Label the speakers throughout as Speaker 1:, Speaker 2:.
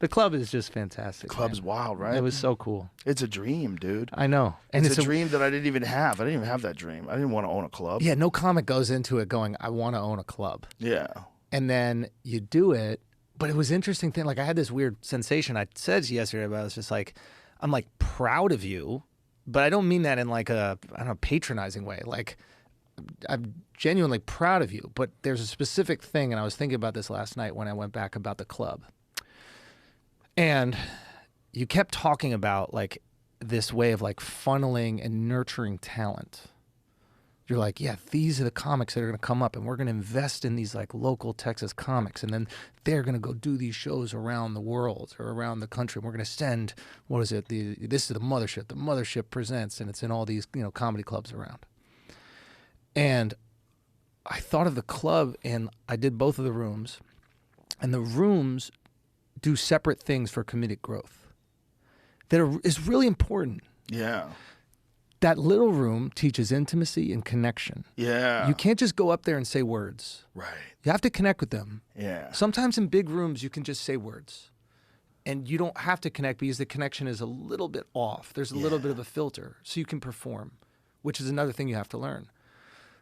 Speaker 1: The club is just fantastic.
Speaker 2: Club's wild, right?
Speaker 1: It was so cool.
Speaker 2: It's a dream, dude.
Speaker 1: I know.
Speaker 2: And it's a dream that I didn't even have. I didn't even have that dream. I didn't want to own a club.
Speaker 1: Yeah, no comic goes into it going, I want to own a club.
Speaker 2: Yeah.
Speaker 1: And then you do it. But it was an interesting thing. Like, I had this weird sensation. I said yesterday, but I was just like, I'm like proud of you. But I don't mean that in like a, I don't know, patronizing way. Like, I'm genuinely proud of you. But there's a specific thing, and I was thinking about this last night when I went back about the club. And you kept talking about like this way of like funneling and nurturing talent. You're like, yeah, these are the comics that are going to come up, and we're going to invest in these like local Texas comics, and then they're going to go do these shows around the world or around the country. And we're going to send, what is it? This is the Mothership. The Mothership presents, and it's in all these comedy clubs around. And I thought of the club, and I did both of the rooms, and the rooms do separate things for comedic growth that is really important.
Speaker 2: Yeah.
Speaker 1: That little room teaches intimacy and connection.
Speaker 2: Yeah.
Speaker 1: You can't just go up there and say words.
Speaker 2: Right.
Speaker 1: You have to connect with them.
Speaker 2: Yeah.
Speaker 1: Sometimes in big rooms, you can just say words. And you don't have to connect because the connection is a little bit off. There's a little bit of a filter, so you can perform, which is another thing you have to learn.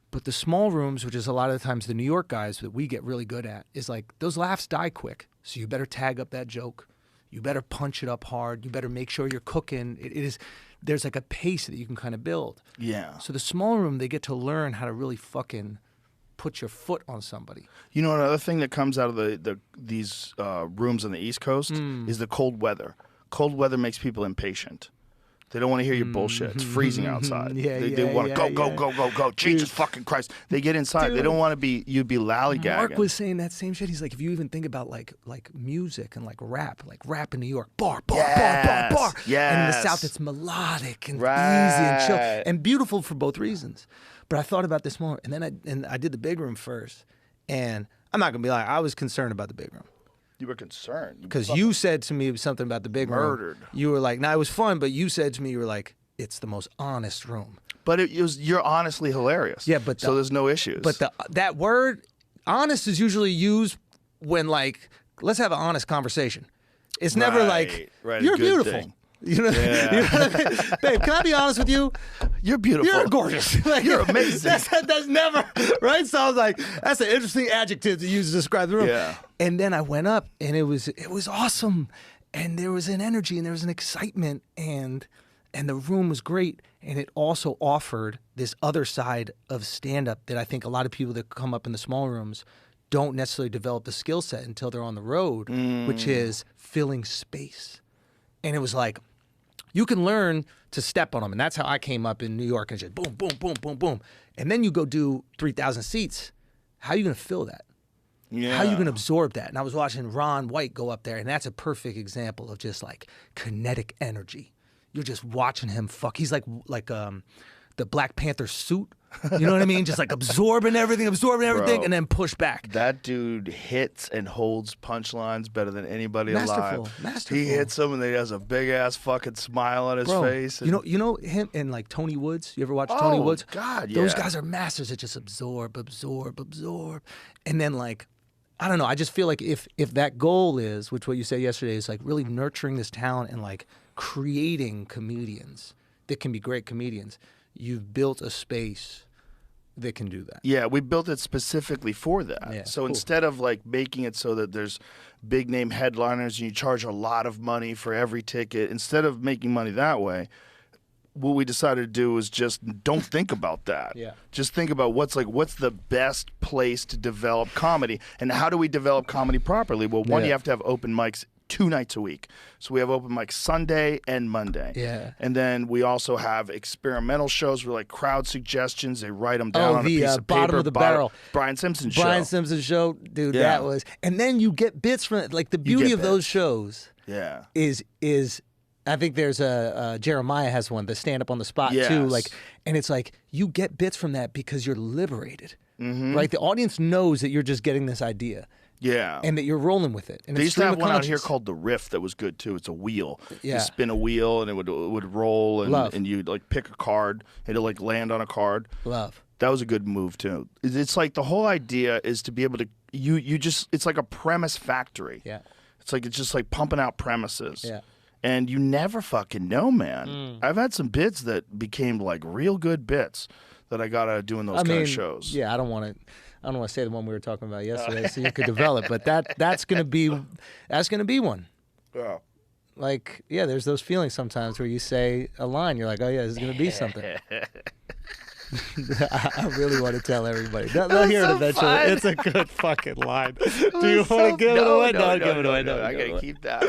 Speaker 1: But the small rooms, which is a lot of the times the New York guys that we get really good at, is like those laughs die quick. So you better tag up that joke. You better punch it up hard. You better make sure you're cooking. There's like a pace that you can kind of build.
Speaker 2: Yeah.
Speaker 1: So the small room, they get to learn how to really fucking put your foot on somebody.
Speaker 2: You know, another thing that comes out of these rooms on the East Coast is the cold weather. Cold weather makes people impatient. They don't want to hear your bullshit. It's freezing outside. They want to go. Jesus fucking Christ. They get inside. Dude. They don't want to be lollygagging.
Speaker 1: Mark was saying that same shit. He's like, if you even think about like music and like rap in New York, bar.
Speaker 2: Yes.
Speaker 1: And in the South, it's melodic and easy and chill and beautiful for both reasons. But I thought about this more, and then I did the big room first, and I'm not gonna be like, I was concerned about the big room.
Speaker 2: You were concerned.
Speaker 1: Because you said to me something about the big room. You were like, nah, it was fun, but you said to me, you were like, it's the most honest room.
Speaker 2: But you're honestly hilarious.
Speaker 1: Yeah, but
Speaker 2: so there's no issues.
Speaker 1: But that word, honest, is usually used when like, let's have an honest conversation. It's never like, you're beautiful.
Speaker 2: Thing.
Speaker 1: You know,
Speaker 2: yeah.
Speaker 1: You know what I mean? Babe, can I be honest with you?
Speaker 2: You're beautiful.
Speaker 1: You're gorgeous. Like,
Speaker 2: you're amazing.
Speaker 1: That's never, right? So I was like, that's an interesting adjective to use to describe the room.
Speaker 2: Yeah.
Speaker 1: And then I went up, and it was awesome. And there was an energy, and there was an excitement, and the room was great. And it also offered this other side of stand-up that I think a lot of people that come up in the small rooms don't necessarily develop the skill set until they're on the road, which is filling space. And it was like, you can learn to step on them. And that's how I came up in New York, and just boom, boom, boom, boom, boom. And then you go do 3,000 seats. How are you going to fill that?
Speaker 2: Yeah.
Speaker 1: How are you going to absorb that? And I was watching Ron White go up there, and that's a perfect example of just like kinetic energy. You're just watching him fuck. He's like the Black Panther suit. You know what I mean? Just like absorbing everything,
Speaker 2: Bro,
Speaker 1: and then push back.
Speaker 2: That dude hits and holds punchlines better than anybody alive.
Speaker 1: Masterful.
Speaker 2: He hits them, and he has a big ass fucking smile on his face.
Speaker 1: And you know him and like Tony Woods. You ever watch Tony Woods?
Speaker 2: God, yeah.
Speaker 1: Those guys are masters that just absorb, and then like, I don't know. I just feel like if that goal is, which what you said yesterday is like really nurturing this talent and like creating comedians that can be great comedians. You've built a space that can do that.
Speaker 2: Yeah, we built it specifically for that.
Speaker 1: Yeah,
Speaker 2: so
Speaker 1: cool.
Speaker 2: Instead of like making it so that there's big name headliners and you charge a lot of money for every ticket, instead of making money that way, what we decided to do is just don't think about that.
Speaker 1: Yeah.
Speaker 2: Just think about what's the best place to develop comedy, and how do we develop comedy properly? Well, one, you have to have open mics 2 nights a week. So we have open mic Sunday and Monday.
Speaker 1: Yeah.
Speaker 2: And then we also have experimental shows with like crowd suggestions. They write them down on a piece of
Speaker 1: bottom
Speaker 2: paper.
Speaker 1: of the barrel.
Speaker 2: Brian Simpson's show.
Speaker 1: Brian Simpson's show, dude, that was. And then you get bits from it. Like the beauty of those shows is I think there's Jeremiah has one, the stand up on the spot too. Like, and it's like you get bits from that because you're liberated. Right? The audience knows that you're just getting this idea.
Speaker 2: Yeah.
Speaker 1: And that you're rolling with it. And
Speaker 2: they used to have one out here called The Riff that was good too. It's a wheel.
Speaker 1: Yeah.
Speaker 2: You spin a wheel and it would roll, and you'd like pick a card. It'll like land on a card.
Speaker 1: Love.
Speaker 2: That was a good move too. It's like the whole idea is to be able to it's like a premise factory.
Speaker 1: Yeah.
Speaker 2: It's just like pumping out premises.
Speaker 1: Yeah.
Speaker 2: And you never fucking know, man. I've had some bits that became like real good bits that I got out of doing those kind of shows.
Speaker 1: Yeah, I don't want to say the one we were talking about yesterday, so you could develop. But that's gonna be one.
Speaker 2: Yeah.
Speaker 1: Like, yeah, there's those feelings sometimes where you say a line, you're like, oh yeah, this is gonna be something. I really want to tell everybody. They'll hear it eventually. Fun. It's a good fucking line. Do you want to give it away? No, give it away. No,
Speaker 2: I gotta keep that.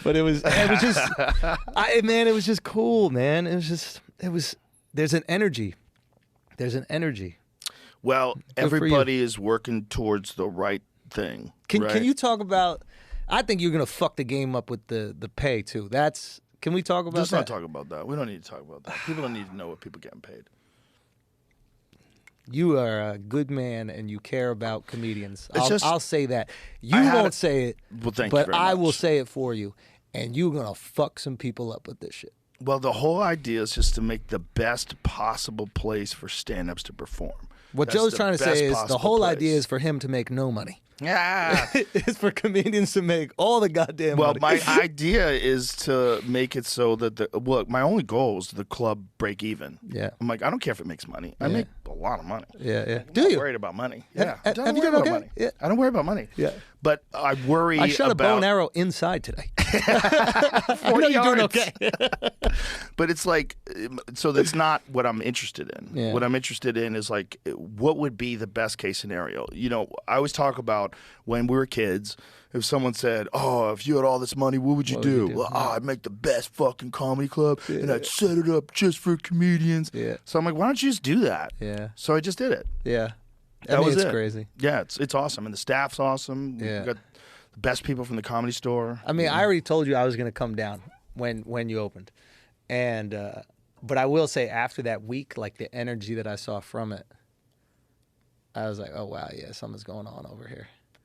Speaker 1: But it was just, it was just cool, man. There's an energy.
Speaker 2: Well, everybody is working towards the right thing.
Speaker 1: Can you talk about? I think you're gonna fuck the game up with the pay too. Can we talk about that?
Speaker 2: Let's not talk about that. We don't need to talk about that. People don't need to know what people getting paid.
Speaker 1: You are a good man and you care about comedians. I'll say that. You won't say it,
Speaker 2: well, thank you very
Speaker 1: I
Speaker 2: much.
Speaker 1: will say it for you. And you're going to fuck some people up with this shit.
Speaker 2: Well, the whole idea is just to make the best possible place for stand-ups to perform.
Speaker 1: What Joe's trying to say is the whole idea is for him to make no money.
Speaker 2: Yeah.
Speaker 1: It's for comedians to make all the goddamn money.
Speaker 2: Well, my idea is to make it so that my only goal is the club break even.
Speaker 1: Yeah.
Speaker 2: I'm like, I don't care if it makes money. I make a lot of money.
Speaker 1: Yeah, yeah.
Speaker 2: I'm not worried about money. Yeah. I don't worry about money.
Speaker 1: Yeah.
Speaker 2: I don't worry about money.
Speaker 1: Yeah.
Speaker 2: But I worry
Speaker 1: I shot
Speaker 2: about...
Speaker 1: a bow and arrow inside today.
Speaker 2: 40
Speaker 1: yards. You're doing okay.
Speaker 2: But it's like, so that's not what I'm interested in.
Speaker 1: Yeah.
Speaker 2: What I'm interested in is like, what would be the best case scenario? You know, I always talk about when we were kids, if someone said, oh, if you had all this money, what would you do? Well, I'd make the best fucking comedy club and I'd set it up just for comedians.
Speaker 1: Yeah.
Speaker 2: So I'm like, why don't you just do that?
Speaker 1: Yeah.
Speaker 2: So I just did it.
Speaker 1: Yeah.
Speaker 2: That was
Speaker 1: it's
Speaker 2: it.
Speaker 1: crazy.
Speaker 2: Yeah, it's awesome. And the staff's awesome.
Speaker 1: Yeah.
Speaker 2: We've got the best people from the Comedy Store.
Speaker 1: I mean, I already told you I was going to come down when you opened. And but I will say after that week, like the energy that I saw from it, I was like, oh, wow, yeah, something's going on over here.